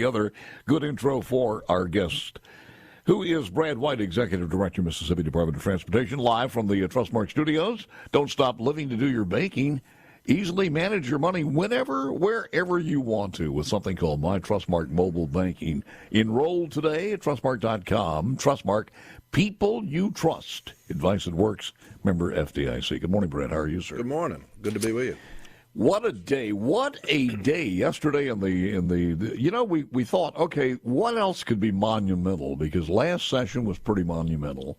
The other good intro for our guest, who is Brad White, Executive Director, Mississippi Department of Transportation, live from the Trustmark Studios. Don't stop living to do your banking. Easily manage your money whenever, wherever you want to with something called My Trustmark Mobile Banking. Enroll today at trustmark.com. Trustmark, people you trust. Advice that works. Member FDIC. Good morning, Brad. How are you, sir? Good morning. Good to be with you. What a day. What a day yesterday we thought, okay, what else could be monumental? Because last session was pretty monumental.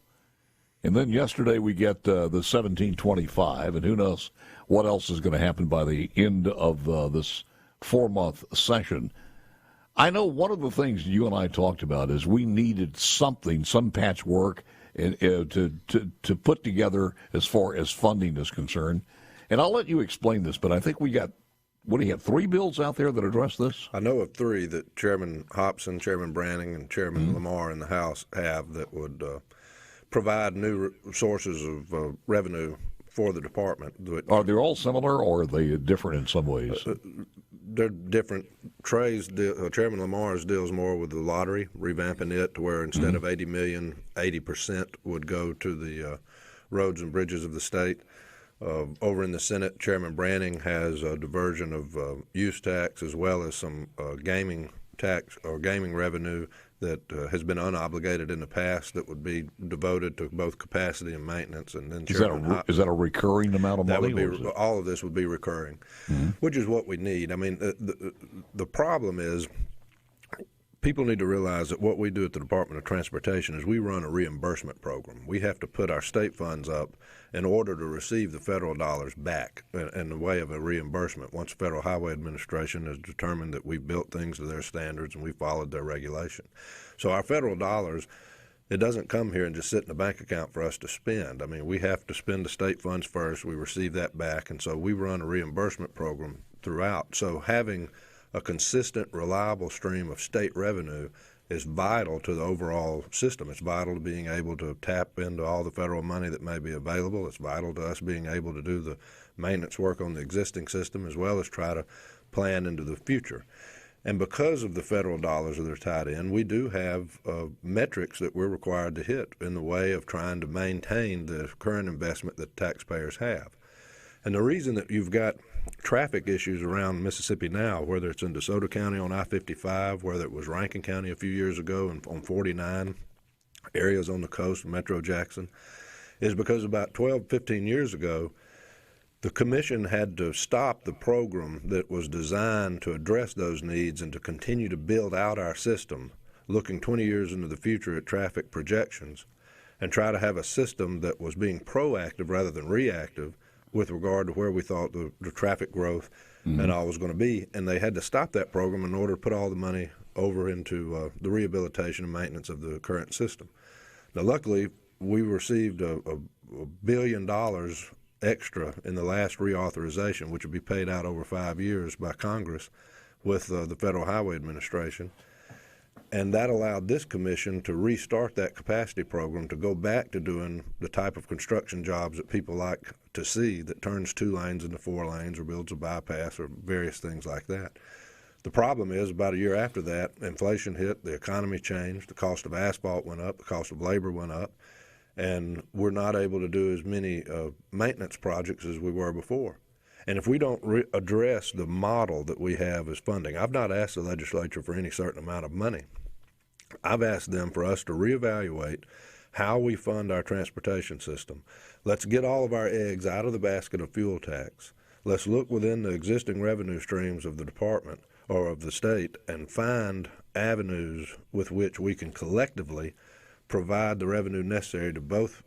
And then yesterday we get the 1725, and who knows what else is going to happen by the end of this 4-month session. I know one of the things you and I talked about is we needed something, some patchwork to put together as far as funding is concerned. And I'll let you explain this, but I think we got, 3 bills out there that address this? I know of 3 that Chairman Hobson, Chairman Branning, and Chairman Lamar in the House have that would provide new sources of revenue for the department. Are they all similar, or are they different in some ways? They're different trays. Chairman Lamar's deals more with the lottery, revamping it to where instead of $80 million, 80% would go to the roads and bridges of the state. Over in the Senate, Chairman Branning has a diversion of use tax as well as some gaming tax or gaming revenue that has been unobligated in the past that would be devoted to both capacity and maintenance. And then is that a recurring amount of money? That would be, all of this would be recurring, which is what we need. I mean, the problem is people need to realize that what we do at the Department of Transportation is we run a reimbursement program. We have to put our state funds up in order to receive the federal dollars back in the way of a reimbursement once the Federal Highway Administration has determined that we've built things to their standards and we followed their regulation. So our federal dollars, it doesn't come here and just sit in a bank account for us to spend. I mean, we have to spend the state funds first. We receive that back, and so we run a reimbursement program throughout. So having a consistent, reliable stream of state revenue is vital to the overall system. It's vital to being able to tap into all the federal money that may be available. It's vital to us being able to do the maintenance work on the existing system as well as try to plan into the future. And because of the federal dollars that are tied in, we do have metrics that we're required to hit in the way of trying to maintain the current investment that taxpayers have. And the reason that you've got traffic issues around Mississippi now, whether it's in DeSoto County on I-55, whether it was Rankin County a few years ago and on 49, areas on the coast, Metro Jackson, is because about 12, 15 years ago, the commission had to stop the program that was designed to address those needs and to continue to build out our system, looking 20 years into the future at traffic projections, and try to have a system that was being proactive rather than reactive with regard to where we thought the traffic growth and all was going to be. And they had to stop that program in order to put all the money over into the rehabilitation and maintenance of the current system. Now, luckily, we received $1 billion extra in the last reauthorization, which will be paid out over 5 years by Congress with the Federal Highway Administration. And that allowed this commission to restart that capacity program to go back to doing the type of construction jobs that people like to see, that turns 2 lanes into 4 lanes or builds a bypass or various things like that. The problem is about a year after that, inflation hit, the economy changed, the cost of asphalt went up, the cost of labor went up, and we're not able to do as many maintenance projects as we were before. And if we don't address the model that we have as funding, I've not asked the legislature for any certain amount of money. I've asked them for us to reevaluate how we fund our transportation system. Let's get all of our eggs out of the basket of fuel tax. Let's look within the existing revenue streams of the department or of the state and find avenues with which we can collectively provide the revenue necessary to both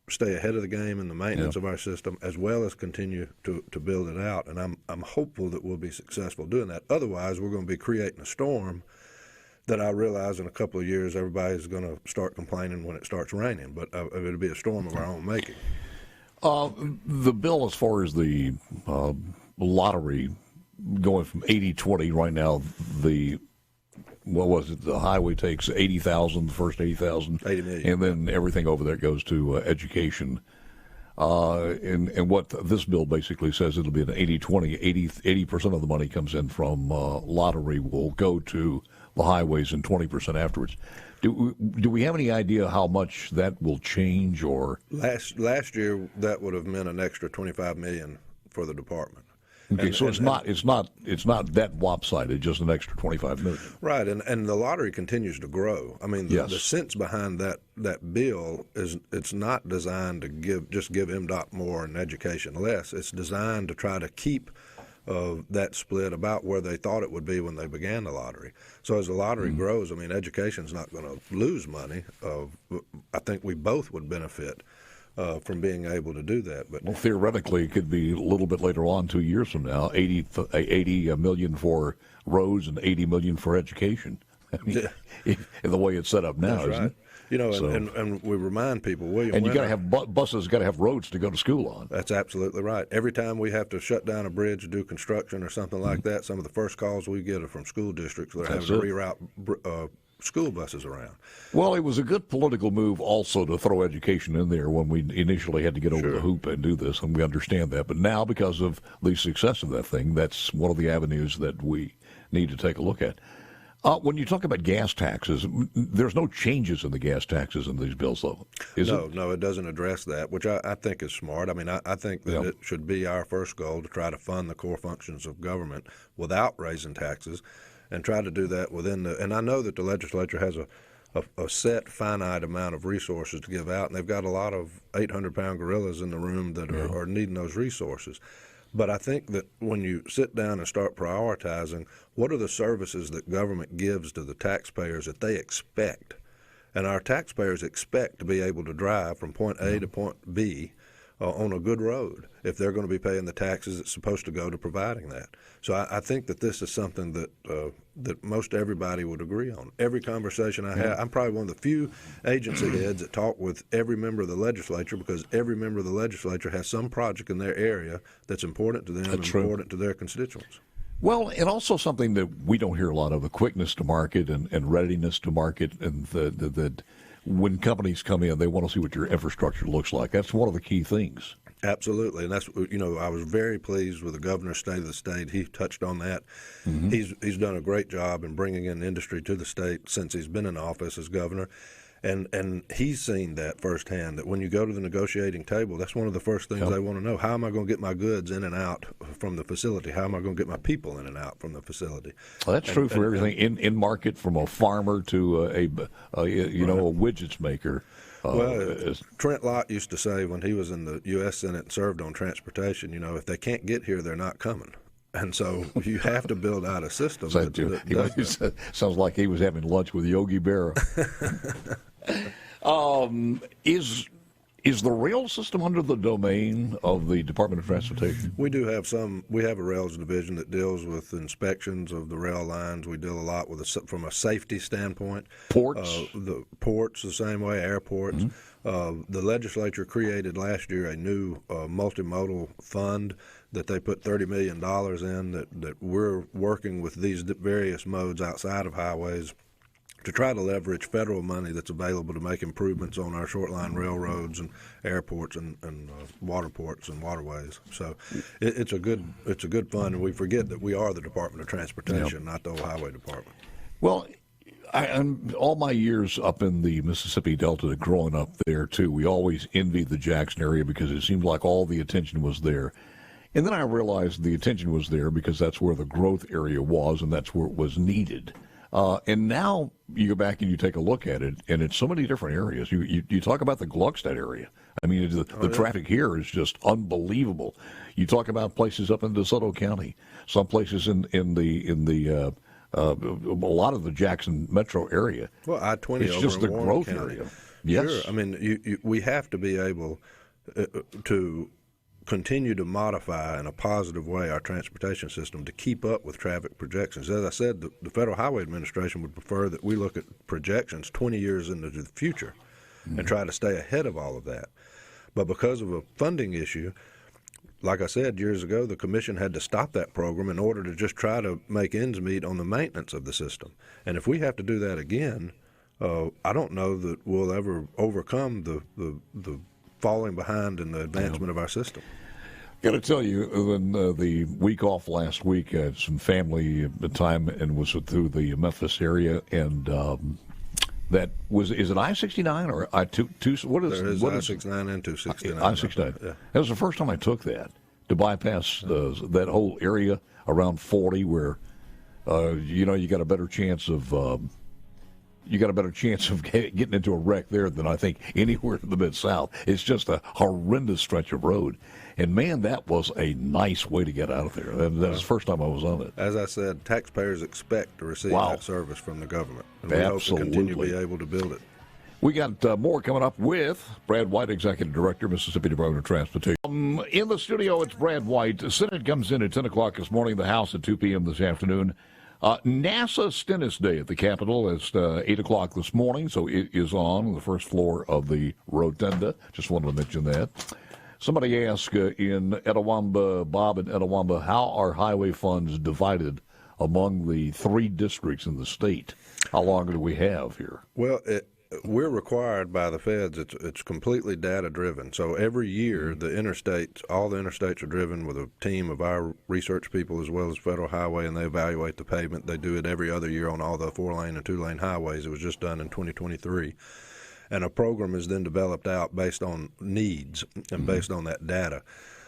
stay ahead of the game in the maintenance of our system as well as continue to build it out. And I'm hopeful that we'll be successful doing that. Otherwise, we're going to be creating a storm that I realize in a couple of years everybody's going to start complaining when it starts raining, but it'll be a storm of our own making. The bill as far as the lottery going from 80-20 right now, the highway takes 80,000, the first 80,000, 80 million, and then everything over there goes to education. And what this bill basically says, it'll be an 80-20. 80% of the money comes in from lottery will go to the highways and 20% afterwards. Do we have any idea how much that will change? Or last year that would have meant an extra $25 million for the department. Okay, so it's not that lopsided, just an extra $25 million. Right, and the lottery continues to grow. I mean, the sense behind that bill is it's not designed to give MDOT more and education less. It's designed to try to keep that split about where they thought it would be when they began the lottery. So as the lottery grows, I mean, education's not going to lose money. I think we both would benefit from being able to do that. But theoretically, it could be a little bit later on, 2 years from now, 80 million for roads and 80 million for education. I mean, in the way it's set up now, that's isn't right. it? You know, and we remind people, William. And you got to have buses, got to have roads to go to school on. That's absolutely right. Every time we have to shut down a bridge to do construction or something like that, some of the first calls we get are from school districts that are having to reroute school buses around. Well, it was a good political move also to throw education in there when we initially had to get over the hoop and do this, and we understand that. But now, because of the success of that thing, that's one of the avenues that we need to take a look at. When you talk about gas taxes, there's no changes in the gas taxes in these bills, though, is it? No, it doesn't address that, which I think is smart. I mean, I think that it should be our first goal to try to fund the core functions of government without raising taxes, and try to do that within and I know that the legislature has a set finite amount of resources to give out, and they've got a lot of 800-pound gorillas in the room that are needing those resources. But I think that when you sit down and start prioritizing, what are the services that government gives to the taxpayers that they expect? And our taxpayers expect to be able to drive from point A to point B on a good road if they're going to be paying the taxes that's supposed to go to providing that. So I think that this is something that most everybody would agree on. Every conversation I have, I'm probably one of the few agency heads that talk with every member of the legislature, because every member of the legislature has some project in their area that's important to them and important to their constituents. Well, and also something that we don't hear a lot of, the quickness to market and readiness to market, and that when companies come in, they want to see what your infrastructure looks like. That's one of the key things. Absolutely, and that's, I was very pleased with the governor's state of the state. He touched on that. He's done a great job in bringing in industry to the state since he's been in office as governor. And he's seen that firsthand, that when you go to the negotiating table, that's one of the first things they want to know. How am I going to get my goods in and out from the facility? How am I going to get my people in and out from the facility? Well, that's true for everything in market, from a farmer to a widgets maker. Trent Lott used to say when he was in the U.S. Senate and served on transportation, if they can't get here, they're not coming. And so you have to build out a system. Sounds like he was having lunch with Yogi Berra. Is the rail system under the domain of the Department of Transportation? We do have we have a rails division that deals with inspections of the rail lines. We deal a lot with from a safety standpoint. Ports? The ports the same way, airports. The legislature created last year a new multimodal fund that they put $30 million in, that we're working with these various modes outside of highways to try to leverage federal money that's available to make improvements on our short line railroads and airports and water ports and waterways. So it's a good fund, and we forget that we are the Department of Transportation, not the old highway department. Well, I'm all my years up in the Mississippi Delta, growing up there too, we always envied the Jackson area because it seemed like all the attention was there. And then I realized the attention was there because that's where the growth area was, and that's where it was needed. And now you go back and you take a look at it, and it's so many different areas. You talk about the Gluckstadt area. I mean, the traffic here is just unbelievable. You talk about places up in DeSoto County, some places in a lot of the Jackson metro area. Well, I-20 it's over just in the Warren growth County. area. Yes. Sure. I mean, we have to be able to continue to modify in a positive way our transportation system to keep up with traffic projections. As I said, the Federal Highway Administration would prefer that we look at projections 20 years into the future and try to stay ahead of all of that. But because of a funding issue, like I said, years ago, the commission had to stop that program in order to just try to make ends meet on the maintenance of the system. And if we have to do that again, I don't know that we'll ever overcome the falling behind in the advancement of our system. Got to tell you, when the week off last week, I had some family time and was through the Memphis area, and that was, is it I-69 or I-2? What is I-69 and 269. I-69. Yeah. That was the first time I took that to bypass that whole area around 40 where, you got a better chance of getting into a wreck there than I think anywhere in the Mid-South. It's just a horrendous stretch of road. And, man, that was a nice way to get out of there. That was the first time I was on it. As I said, taxpayers expect to receive that service from the government. And we hope to continue to be able to build it. We got more coming up with Brad White, Executive Director, Mississippi Department of Transportation. In the studio, it's Brad White. The Senate comes in at 10 o'clock this morning, the House at 2 p.m. this afternoon. NASA Stennis Day at the Capitol is 8 o'clock this morning, so it is on the first floor of the rotunda. Just wanted to mention that. Somebody asked in Etowamba, Bob in Etowamba, how are highway funds divided among the 3 districts in the state? How long do we have here? Well, we're required by the feds. It's completely data driven. So every year, all the interstates are driven with a team of our research people as well as Federal Highway, and they evaluate the pavement. They do it every other year on all the 4-lane and 2-lane highways. It was just done in 2023. And a program is then developed out based on needs and based on that data.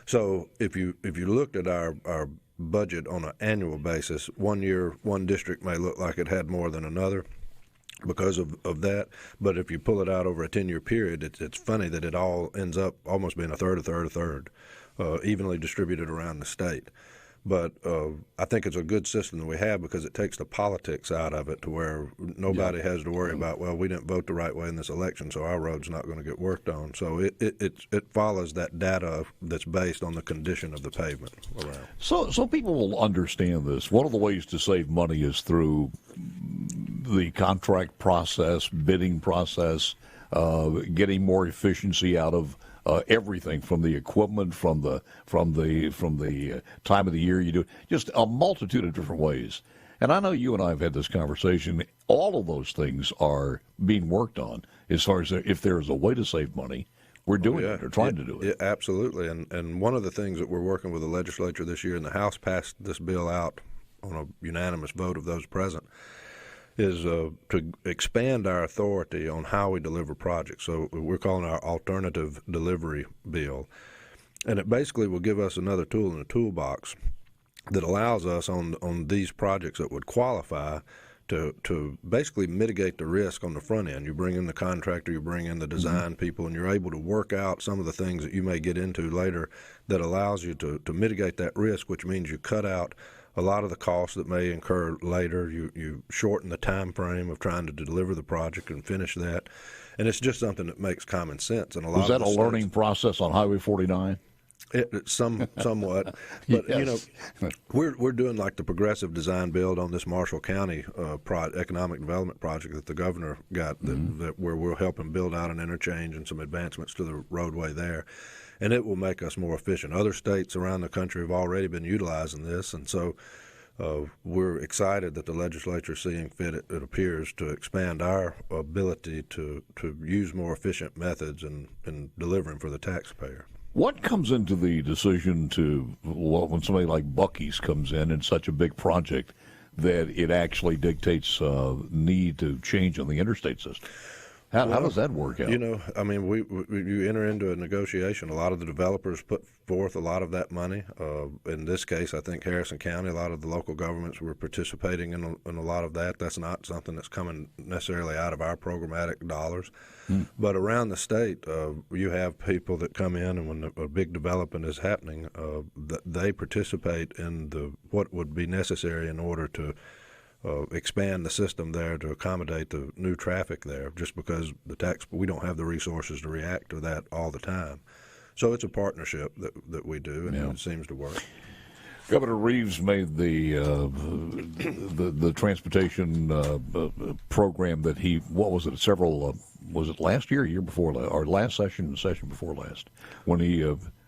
So if you looked at our budget on an annual basis, one year one district may look like it had more than another because of that. But if you pull it out over a 10-year period, it's funny that it all ends up almost being a third, evenly distributed around the state. But I think it's a good system that we have because it takes the politics out of it to where nobody has to worry about, well, we didn't vote the right way in this election, so our road's not going to get worked on. So it follows that data that's based on the condition of the pavement around. So people will understand this. One of the ways to save money is through the contract process, bidding process, getting more efficiency out of everything from the equipment, from the time of the year you do it, just a multitude of different ways. And I know you and I have had this conversation. All of those things are being worked on as far as if there is a way to save money. We're doing it or trying to do it. Yeah, absolutely. And one of the things that we're working with the legislature this year, and the House passed this bill out on a unanimous vote of those present, is to expand our authority on how we deliver projects. So we're calling our alternative delivery bill. And it basically will give us another tool in the toolbox that allows us on these projects that would qualify to basically mitigate the risk on the front end. You bring in the contractor, you bring in the design people, and you're able to work out some of the things that you may get into later that allows you to mitigate that risk, which means you cut out a lot of the costs that may incur later. You shorten the time frame of trying to deliver the project and finish that. And it's just something that makes common sense. And Was that a learning process on Highway 49? Somewhat, but Yes. we're doing like the progressive design build on this Marshall County economic development project that the governor got, that where we're helping build out an interchange and some advancements to the roadway there, and it will make us more efficient. Other states around the country have already been utilizing this, and so we're excited that the legislature is seeing fit, it appears, to expand our ability to use more efficient methods in delivering for the taxpayer. What comes into the decision when somebody like Buc-ee's comes in such a big project that it actually dictates need to change on the interstate system? How does that work out? I mean, you enter into a negotiation. A lot of the developers put forth a lot of that money. In this case, I think Harrison County, a lot of the local governments were participating in a lot of that. That's not something that's coming necessarily out of our programmatic dollars. But around the state, you have people that come in, and when a big development is happening, they participate in what would be necessary in order to expand the system there to accommodate the new traffic there, just because we don't have the resources to react to that all the time. So it's a partnership that we do, and it seems to work. Governor Reeves made the transportation program that was it last year, year before, or last session before last, when he,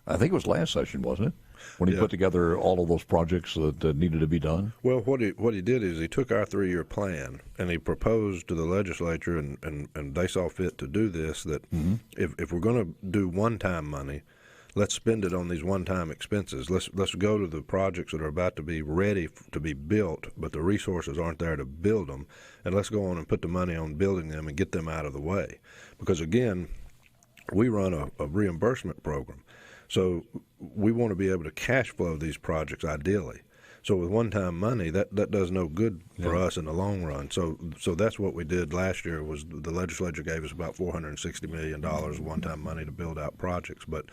I think it was last session, wasn't it? When he put together all of those projects that needed to be done? Well, what he did is he took our 3-year plan and he proposed to the legislature, and they saw fit to do this, that if we're going to do one-time money, Let's spend it on these one-time expenses. Let's go to the projects that are about to be ready to be built, but the resources aren't there to build them, and let's go on and put the money on building them and get them out of the way. Because again, we run a reimbursement program, so we want to be able to cash flow these projects ideally. So with one-time money, that does no good for us in the long run. So that's what we did last year. Was the legislature gave us about $460 million of one-time money to build out projects, but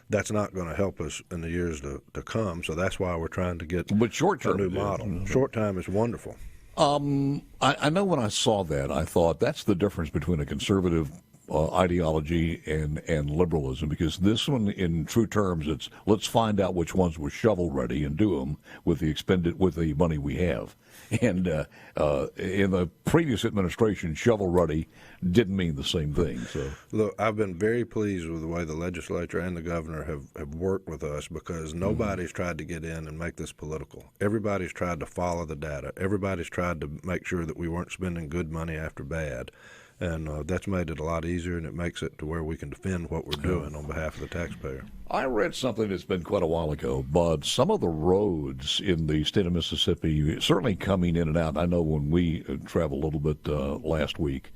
that's not going to help us in the years to come. So that's why we're trying to get a new model. Short time is wonderful. I know when I saw that, I thought that's the difference between a conservative ideology and liberalism, because this one, in true terms, it's let's find out which ones were shovel ready and do them with the money we have. And in the previous administration, shovel ready didn't mean the same thing. So look, I've been very pleased with the way the legislature and the governor have worked with us, because nobody's tried to get in and make this political. Everybody's tried to follow the data. Everybody's tried to make sure that we weren't spending good money after bad. And that's made it a lot easier, and it makes it to where we can defend what we're doing on behalf of the taxpayer. I read something that's been quite a while ago, but some of the roads in the state of Mississippi, certainly coming in and out, I know when we traveled a little bit last week,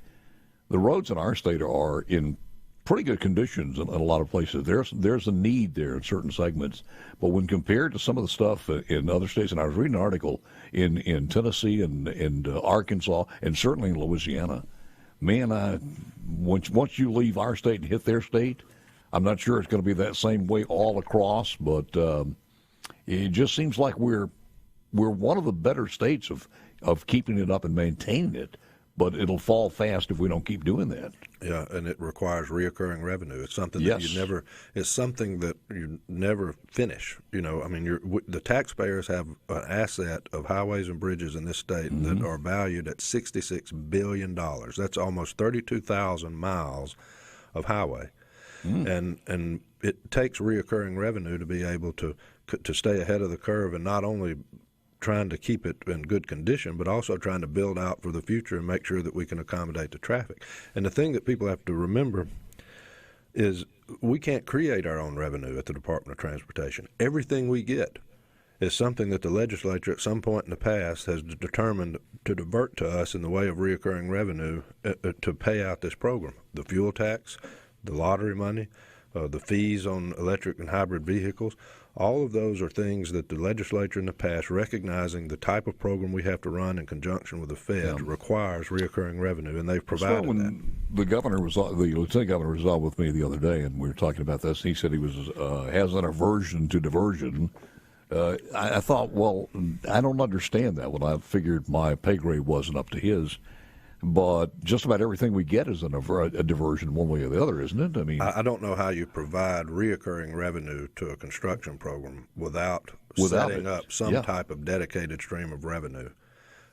the roads in our state are in pretty good conditions in a lot of places. There's a need there in certain segments, but when compared to some of the stuff in other states, and I was reading an article in Tennessee and Arkansas, and certainly in Louisiana, man, once you leave our state and hit their state, I'm not sure it's going to be that same way all across, but it just seems like we're one of the better states of keeping it up and maintaining it, but it'll fall fast if we don't keep doing that. Yeah, and it requires reoccurring revenue. It's something that it's something that you never finish. You know, I mean, the taxpayers have an asset of highways and bridges in this state that are valued at $66 billion. That's almost 32,000 miles of highway. And it takes reoccurring revenue to be able to stay ahead of the curve, and not only trying to keep it in good condition, but also trying to build out for the future and make sure that we can accommodate the traffic. And the thing that people have to remember is we can't create our own revenue at the Department of Transportation. Everything we get is something that the legislature at some point in the past has determined to divert to us in the way of reoccurring revenue to pay out this program. The fuel tax, the lottery money, the fees on electric and hybrid vehicles, all of those are things that the legislature in the past, recognizing the type of program we have to run in conjunction with the Fed, requires reoccurring revenue, and they've provided that. The lieutenant governor was on with me the other day, and we were talking about this. He said he has an aversion to diversion. I thought, well, I don't understand that. When I figured my pay grade wasn't up to his. But just about everything we get is a diversion one way or the other, isn't it? I mean, I don't know how you provide reoccurring revenue to a construction program without setting up some type of dedicated stream of revenue.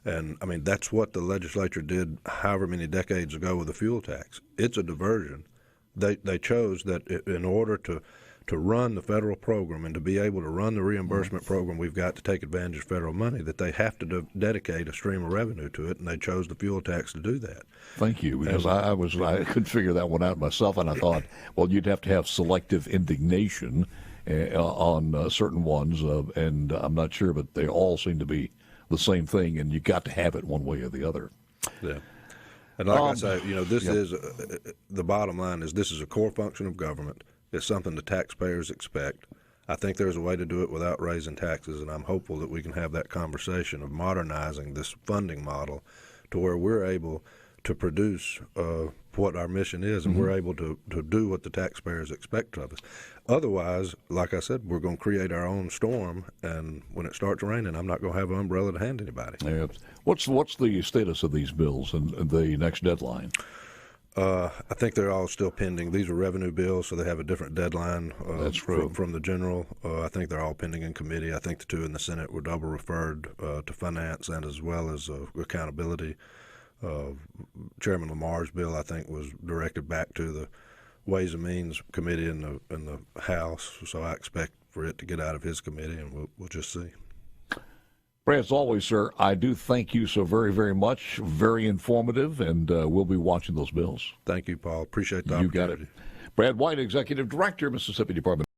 And, I mean, that's what the legislature did however many decades ago with the fuel tax. It's a diversion. They chose that in order to run the federal program and to be able to run the reimbursement program we've got to take advantage of federal money, that they have to dedicate a stream of revenue to it, and they chose the fuel tax to do that. Thank you, because I couldn't figure that one out myself, and I thought, well, you'd have to have selective indignation on certain ones, and I'm not sure, but they all seem to be the same thing, and you got to have it one way or the other. Yeah. And like I say, this is the bottom line is this is a core function of government. It's something the taxpayers expect. I think there's a way to do it without raising taxes, and I'm hopeful that we can have that conversation of modernizing this funding model to where we're able to produce what our mission is, and we're able to do what the taxpayers expect of us. Otherwise, like I said, we're going to create our own storm, and when it starts raining, I'm not going to have an umbrella to hand anybody. Yeah. What's the status of these bills and the next deadline? I think they're all still pending. These are revenue bills, so they have a different deadline from the general. I think they're all pending in committee. I think the two in the Senate were double referred to finance and as well as accountability. Chairman Lamar's bill, I think, was directed back to the Ways and Means Committee in the House, so I expect for it to get out of his committee, and we'll just see. Brad, as always, sir, I do thank you so very, very much. Very informative, and we'll be watching those bills. Thank you, Paul. Appreciate the opportunity. You got it. Brad White, Executive Director, Mississippi Department